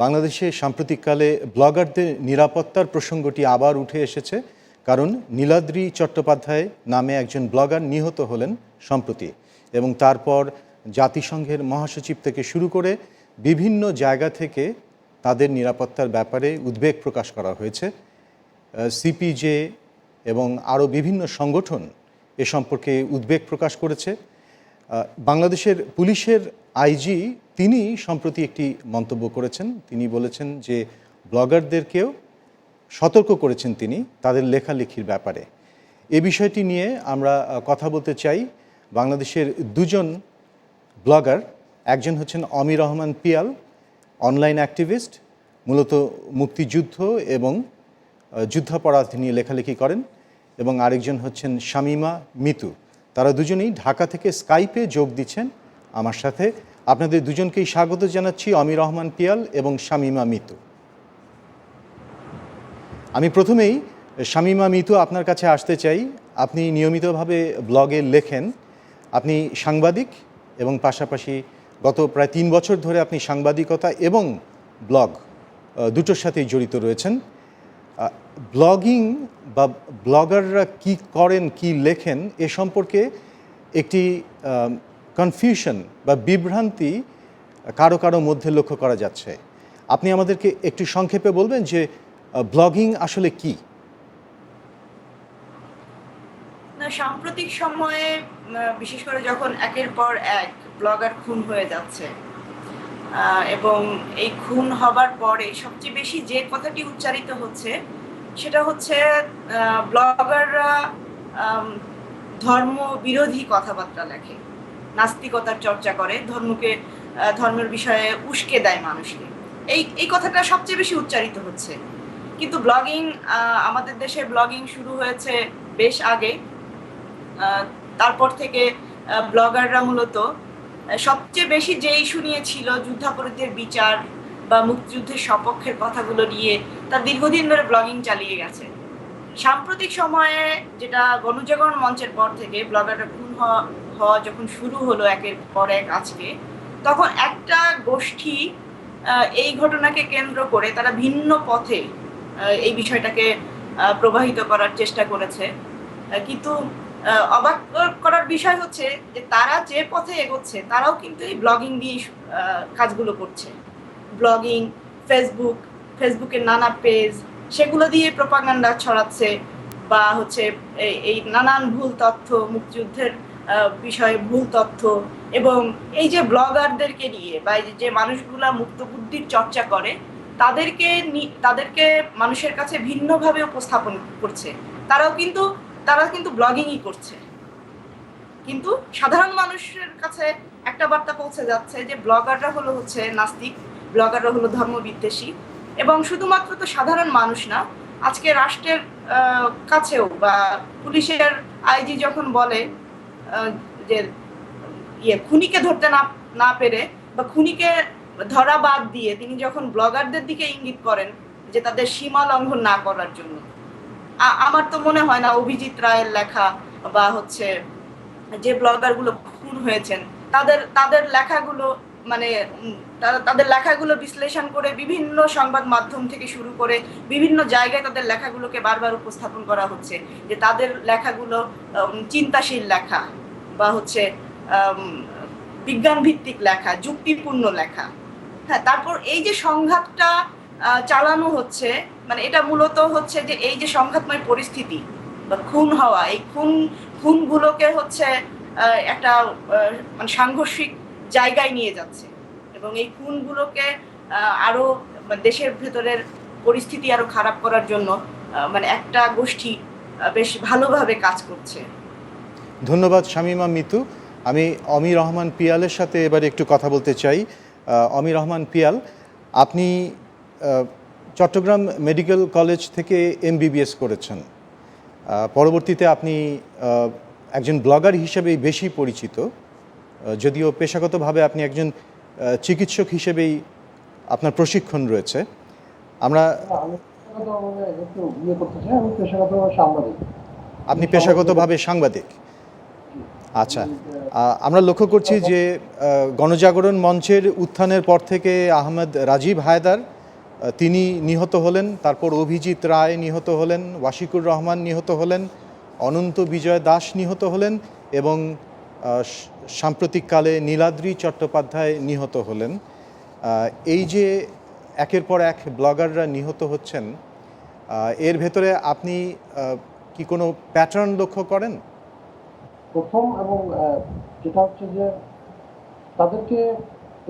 বাংলাদেশে সাম্প্রতিককালে ব্লগারদের নিরাপত্তার প্রসঙ্গটি আবার উঠে এসেছে, কারণ নীলাদ্রি চট্টোপাধ্যায় নামে একজন ব্লগার নিহত হলেন সম্প্রতি, এবং তারপর জাতিসংঘের মহাসচিব থেকে শুরু করে বিভিন্ন জায়গা থেকে তাদের নিরাপত্তার ব্যাপারে উদ্বেগ প্রকাশ করা হয়েছে। সিপিজে এবং আরও বিভিন্ন সংগঠন এ সম্পর্কে উদ্বেগ প্রকাশ করেছে। বাংলাদেশের পুলিশের আইজি তিনি সম্প্রতি একটি মন্তব্য করেছেন। তিনি বলেছেন যে ব্লগারদেরকেও সতর্ক করেছেন তিনি তাদের লেখালেখির ব্যাপারে। এ বিষয়টি নিয়ে আমরা কথা বলতে চাই। বাংলাদেশের দুজন ব্লগার, একজন হচ্ছেন অমি রহমান পিয়াল, অনলাইন অ্যাক্টিভিস্ট, মূলত মুক্তিযুদ্ধ এবং যুদ্ধাপরাধ নিয়ে লেখালেখি করেন, এবং আরেকজন হচ্ছেন শামীমা মিতু। তারা দুজনেই ঢাকা থেকে স্কাইপে যোগ দিচ্ছেন আমার সাথে। আপনাদের দুজনকেই স্বাগত জানাচ্ছি, অমি রহমান পিয়াল এবং শামীমা মিতু। আমি প্রথমেই শামীমা মিতু আপনার কাছে আসতে চাই। আপনি নিয়মিতভাবে ব্লগে লেখেন, আপনি সাংবাদিক এবং পাশাপাশি গত প্রায় 3 বছর ধরে আপনি সাংবাদিকতা এবং ব্লগ দুটোর সাথেই জড়িত রয়েছেন। ব্লগিং বা ব্লগাররা কি করেন, কি লেখেন, এ সম্পর্কে একটি কনফিউশন বা বিভ্রান্তি কারো কারো মধ্যে লক্ষ্য করা যাচ্ছে। আপনি আমাদেরকে একটু সংক্ষেপে বলবেন যে ব্লগিং আসলে কি? না, সাম্প্রতিক সময়ে বিশেষ করে যখন একের পর এক ব্লগার খুন হয়ে যাচ্ছে এবং এই খুন হবার পরে সবচেয়ে বেশি যে কথাটি উচ্চারিত হচ্ছে সেটা হচ্ছে ব্লগাররা ধর্ম বিরোধী কথাবার্তা লেখে, নাস্তিকতার চর্চা করে, ধর্মের বিষয়ে উস্কে দেয় মানুষকে। এই কথাটা সবচেয়ে বেশি উচ্চারিত হচ্ছে। কিন্তু ব্লগিং, আমাদের দেশে ব্লগিং শুরু হয়েছে বেশ আগে। তারপর থেকে ব্লগাররা মূলত সবচেয়ে বেশি যে ইস্যু নিয়ে ছিল যুদ্ধাপরাধীদের বিচার বা মুক্তিযুদ্ধের সপক্ষের কথাগুলো নিয়ে তার দীর্ঘদিন ধরে ব্লগিং চালিয়ে গেছে। সাম্প্রতিক সময়ে যেটা গণজাগরণ মঞ্চের পর থেকে ব্লগাররা খুন হওয়া যখন শুরু হলো একের পর এক আজকে, তখন একটা গোষ্ঠী এই ঘটনাকে কেন্দ্র করে তারা ভিন্ন পথে এই বিষয়টাকে প্রবাহিত করার চেষ্টা করেছে। কিন্তু অবাক করার বিষয় হচ্ছে যে তারা যে পথে এগোচ্ছে তারাও কিন্তু এই ব্লগিং দিয়ে কাজগুলো করছে। ব্লগিং, ফেসবুকের নানা পেজ, সেগুলো দিয়ে প্রপাগান্ডা ছড়াচ্ছে বা হচ্ছে এই নানান ভুল তথ্য, মুক্তিযুদ্ধের বিষয়ে ভুল তথ্য, এবং এই যে ব্লগারদেরকে নিয়ে বা যে মানুষগুলা মুক্তবুদ্ধির চর্চা করে তাদেরকে মানুষের কাছে ভিন্নভাবে উপস্থাপন করছে। তারা কিন্তু ব্লগিংই করছে, কিন্তু সাধারণ মানুষের কাছে একটা বার্তা পৌঁছে যাচ্ছে যে ব্লগাররা হচ্ছে নাস্তিক, ব্লগাররা হলো ধর্মবিদ্বেষী। এবং শুধুমাত্র তো সাধারণ মানুষ না, আজকে রাষ্ট্রের কাছেও বা পুলিশের আইজি যখন বলে যে খুনিকে ধরতে না পেরে বা খুনিকে ধরা বাদ দিয়ে তিনি যখন ব্লগারদের দিকে ইঙ্গিত করেন যে তাদের সীমা লঙ্ঘন না করার জন্য, আমার তো মনে হয় না অভিজিৎ রায়ের লেখা বা হচ্ছে যে ব্লগারগুলো খুন হয়েছেন তাদের লেখাগুলো তাদের লেখাগুলো বিশ্লেষণ করে বিভিন্ন সংবাদ মাধ্যম থেকে শুরু করে বিভিন্ন জায়গায় তাদের লেখাগুলোকে বারবার উপস্থাপন করা হচ্ছে যে তাদের লেখাগুলো চিন্তাশীল লেখা বা হচ্ছে বিজ্ঞান ভিত্তিক লেখা, যুক্তিপূর্ণ লেখা। হ্যাঁ, তারপর এই যে সংঘাতটা চালানো হচ্ছে, এটা মূলত হচ্ছে যে এই যে সংঘাতময় পরিস্থিতি বা খুন হওয়া, এই খুনগুলোকে হচ্ছে একটা সাংঘর্ষিক জায়গায় নিয়ে যাচ্ছে, এবং এই খুনগুলোকে আরো দেশের ভেতরের পরিস্থিতি আরো খারাপ করার জন্য একটা গোষ্ঠী বেশ ভালোভাবে কাজ করছে। ধন্যবাদ শামীমা মিতু। আমি অমি রহমান পিয়ালের সাথে এবারে একটু কথা বলতে চাই। অমি রহমান পিয়াল, আপনি চট্টগ্রাম মেডিকেল কলেজ থেকে MBBS করেছেন। পরবর্তীতে আপনি একজন ব্লগার হিসেবেই বেশি পরিচিত, যদিও পেশাগতভাবে আপনি একজন চিকিৎসক হিসেবেই আপনার প্রশিক্ষণ রয়েছে। আপনি পেশাগতভাবে সাংবাদিক। আচ্ছা, আমরা লক্ষ্য করছি যে গণজাগরণ মঞ্চের উত্থানের পর থেকে আহমেদ রাজীব হায়দার তিনি নিহত হলেন, তারপর অভিজিৎ রায় নিহত হলেন, ওয়াশিকুর রহমান নিহত হলেন, অনন্ত বিজয় দাস নিহত হলেন এবং সাম্প্রতিককালে নীলাদ্রি চট্টোপাধ্যায় নিহত হলেন। এই যে একের পর এক ব্লগাররা নিহত হচ্ছেন, এর ভেতরে আপনি কি কোনো প্যাটার্ন লক্ষ্য করেন? প্রথম এবং যেটা হচ্ছে যে তাদেরকে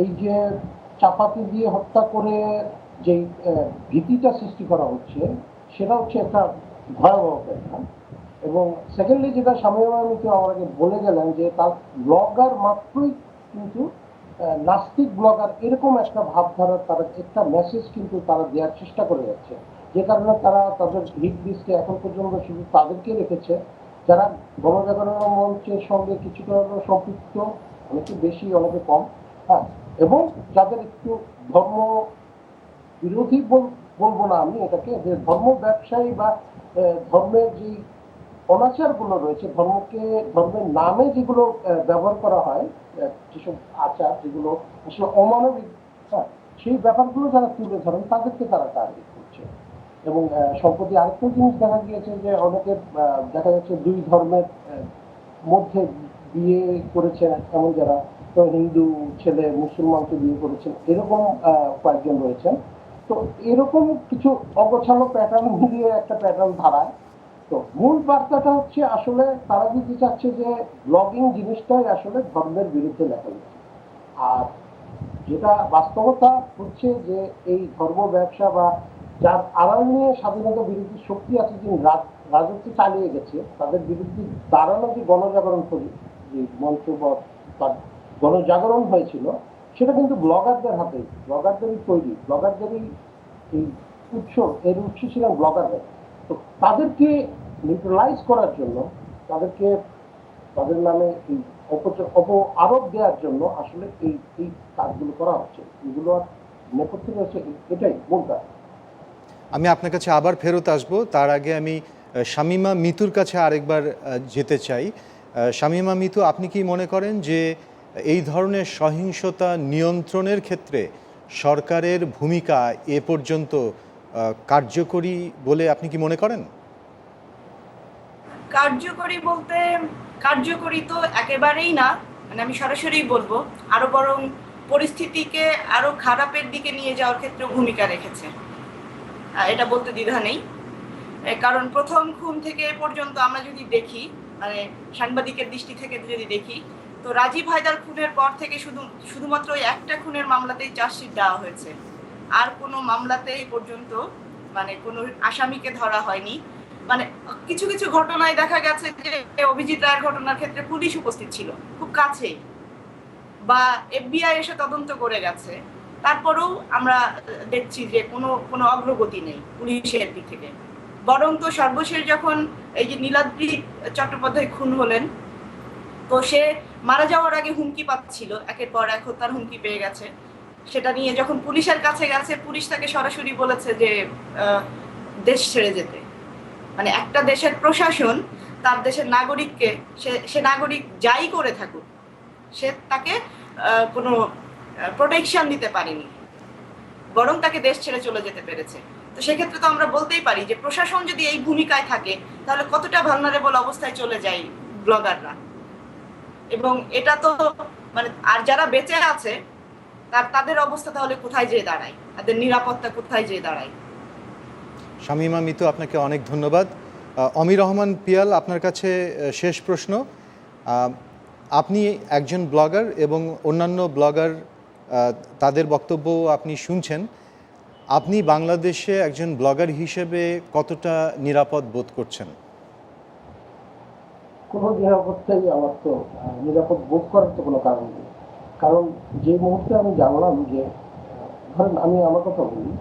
এই যে চাপাতি দিয়ে হত্যা করে যে ভীতিটা সৃষ্টি করা হচ্ছে, সেটা হচ্ছে একটা ভয়াবহ ঘটনা। এবং সেকেন্ডলি যেটা শামীমা মিতু আমাকে বলে গেলেন যে তার ব্লগার মাত্রই কিন্তু নাস্তিক ব্লগার, এরকম একটা ভাবধারা, তারা একটা মেসেজ কিন্তু তারা দেওয়ার চেষ্টা করে যাচ্ছে, যে কারণে তারা তাদের হিট লিস্টে এখন পর্যন্ত শুধু তাদেরকে রেখেছে যারা গণজাগরণ মঞ্চের সঙ্গে কিছুটা সম্পৃক্ত, অনেকে বেশি অনেকে কম, হ্যাঁ, এবং যাদের একটু ধর্ম বিরোধী বলবো না আমি এটাকে, যে ধর্ম ব্যবসায়ী বা ধর্মের যে অনাচারগুলো রয়েছে, ধর্মের নামে যেগুলো ব্যবহার করা হয়, যেসব আচার যেগুলো আসলে অমানবিক, হ্যাঁ, সেই ব্যাপারগুলো যারা তুলে ধরেন তাদেরকে তারা টার্গেট করছে। এবং সম্প্রতি আরেকটা জিনিস দেখা গিয়েছে যে অনেকে দেখা যাচ্ছে দুই ধর্মের মধ্যে বিয়ে করেছেন, এমন যারা তো হিন্দু ছেলে মুসলমানকে বিয়ে করেছেন, এরকম কয়েকজন রয়েছেন। তো এরকম কিছু অগোছালো প্যাটার্ন মিলিয়ে একটা প্যাটার্ন ধারায়। তো মূল বার্তাটা হচ্ছে আসলে তারা দিতে চাচ্ছে যে ব্লগিং জিনিসটাই আসলে ধর্মের বিরুদ্ধে লেখালেখি। আর যেটা বাস্তবতা হচ্ছে যে এই ধর্ম ব্যবসা বা যার আড়াল নিয়ে স্বাধীনতা বিরোধী শক্তি আছে, যে রাজত্ব চালিয়ে গেছে, তাদের বিরুদ্ধে দাঁড়ানো যে গণজাগরণ যে মঞ্চ বা গণজাগরণ হয়েছিল, সেটা কিন্তু ব্লগারদের হাতেই, ব্লগারদেরই তৈরি, ব্লগারদেরই এই এর উৎস ছিলেন ব্লগাররা। তো তাদেরকে নিউট্রালাইজ করার জন্য, তাদেরকে তাদের নামে এই আরোপ দেওয়ার জন্য আসলে এই কাজগুলো করা হচ্ছে। এগুলো নেপথ্যে রয়েছে এটাই মূল কাজ। আমি আপনার কাছে আবার ফেরত আসব, তার আগে আমি শামীমা মিতুর কাছে আরেকবার যেতে চাই। শামীমা মিতু, আপনি কি মনে করেন যে এই ধরনের সহিংসতা নিয়ন্ত্রণের ক্ষেত্রে সরকারের ভূমিকা এ পর্যন্ত কার্যকরী বলে আপনি কি মনে করেন? কার্যকরী বলতে, কার্যকরী তো একেবারেই না, মানে আমি সরাসরি বলবো আরো বরং পরিস্থিতিকে আরো খারাপের দিকে নিয়ে যাওয়ার ক্ষেত্রে ভূমিকা রেখেছে, এটা বলতে দ্বিধা নেই। কারণ প্রথম খুন থেকে এ পর্যন্ত আমরা যদি দেখি, মানে সাংবাদিকের দৃষ্টি থেকে যদি দেখি, তো রাজীব হায়দার খুনের পর থেকে শুধুমাত্র ওই একটা খুনের মামলাতেই চার্জশিট দেওয়া হয়েছে, আর কোনো মামলাতে এই পর্যন্ত মানে কোনো আসামিকে ধরা হয়নি। মানে কিছু কিছু ঘটনায় দেখা গেছে যে অভিজিৎ রায়ের ঘটনার ক্ষেত্রে পুলিশ উপস্থিত ছিল খুব কাছেই, বা এফবিআই এসে তদন্ত করে গেছে, তারপরেও আমরা দেখছি যে কোনো অগ্রগতি নেই পুলিশের দিক থেকে। বরং তো সর্বশেষ যখন এই যে নীলাদ্রি চট্টোপাধ্যায় খুন হলেন, তো সে মারা যাওয়ার আগে হুমকি পাচ্ছিল, একের পর এক হত্যার হুমকি পেয়ে গেছে। সেটা নিয়ে যখন পুলিশের কাছে গেছে, পুলিশ তাকে সরাসরি বলেছে যে দেশ ছেড়ে যেতে। মানে একটা দেশের প্রশাসন তার দেশের নাগরিককে, সে নাগরিক যাই করে থাকুক, সে তাকে কোনো প্রোটেকশন দিতে পারেনি, বরং তাকে দেশ ছেড়ে চলে যেতে পেরেছে। তো সেক্ষেত্রে তো আমরা বলতেই পারি যে প্রশাসন যদি এই ভূমিকায় থাকে, তাহলে কতটা ভালনারেবল অবস্থায় চলে যায় ব্লগাররা। এবং এটা তো মানে আর যারা বেঁচে আছে তাদের অবস্থা তাহলে কোথায় যেয়ে দাঁড়ায়, তাদের নিরাপত্তা কোথায় যেয়ে দাঁড়ায়। শামীমা মিতু, আপনাকে অনেক ধন্যবাদ। অমির রহমান পিয়াল, আপনার কাছে শেষ প্রশ্ন। আপনি একজন ব্লগার এবং অন্যান্য ব্লগার তাদের বক্তব্য আপনি শুনছেন, আপনি বাংলাদেশে একজন ব্লগার হিসেবে কতটা নিরাপদ বোধ করছেন? কোনো নিরাপত্তাই আমার তো নিরাপদ বোধ করার তো কোনো কারণ নেই। কারণ যে মুহূর্তে আমি জানলাম যে, ধরেন আমি আমার কথা বলি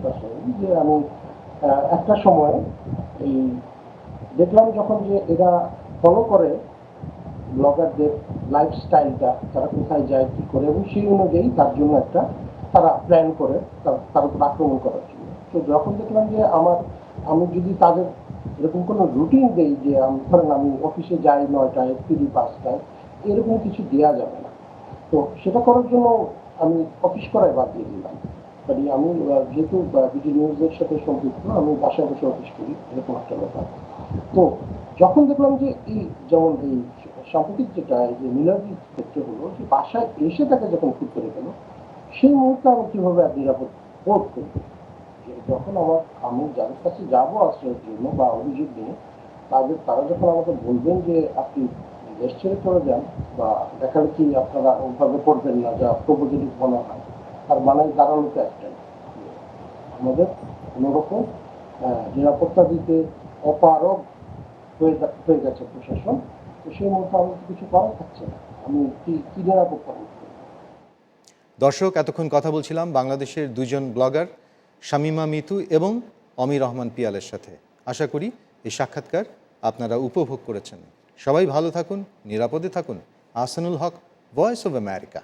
যে আমি একটা সময় এই দেখলাম যখন যে এরা ফলো করে ব্লগারদের লাইফস্টাইলটা, তারা কোথায় যায় কি করে, এবং সেই অনুযায়ী তার জন্য একটা তারা প্ল্যান করে তার উপর আক্রমণ করার জন্য। তো যখন দেখলাম যে আমি যদি তাদের এরকম কোনো রুটিন দেই যে ধরেন আমি অফিসে যাই 9টায়, ফিরি 5টায়, এরকম কিছু দেওয়া যাবে না। তো সেটা করার জন্য আমি অফিস করাই বাদ দিয়ে দিলাম। মানে আমি যেহেতু বিডি নিউজের সাথে সম্পৃক্ত, আমি বাসায় বসে অফিস করি, এরকম একটা ব্যাপার। তো যখন দেখলাম যে এই যেমন এই সাম্প্রতিক যেটা এই যে নীলাদ্রির ক্ষেত্রে হলো যে বাসায় এসে তাকে যখন খুন করে গেল, সেই মুহূর্তে আমি কিভাবে আর নিরাপদ বোধ করবো? যে যখন আমি যাদের কাছে যাবো আশ্রয়ের জন্য বা অভিযোগ নিয়ে, তারা যখন আমাকে বলবেন যে আপনি দেশ ছেড়ে চলে যান বা লেখালেখি আপনারা ওইভাবে করবেন না যা প্রবোজনিক মনে হয়, তার মানে দাঁড়ানো তো একটাই, আমাদের কোনোরকম নিরাপত্তা দিতে অপারগ হয়ে গেছে প্রশাসন। তো সেই মুহূর্তে আমি তো কিছু করার থাকছে না, আমি কি নিরাপত্তা বোধ করবো? দর্শক, এতক্ষণ কথা বলছিলাম বাংলাদেশের দুজন ব্লগার শামীমা মিতু এবং অমি রহমান পিয়ালের সাথে। আশা করি এই সাক্ষাৎকার আপনারা উপভোগ করেছেন। সবাই ভালো থাকুন, নিরাপদে থাকুন। আহসানুল হক, ভয়েস অব আমেরিকা।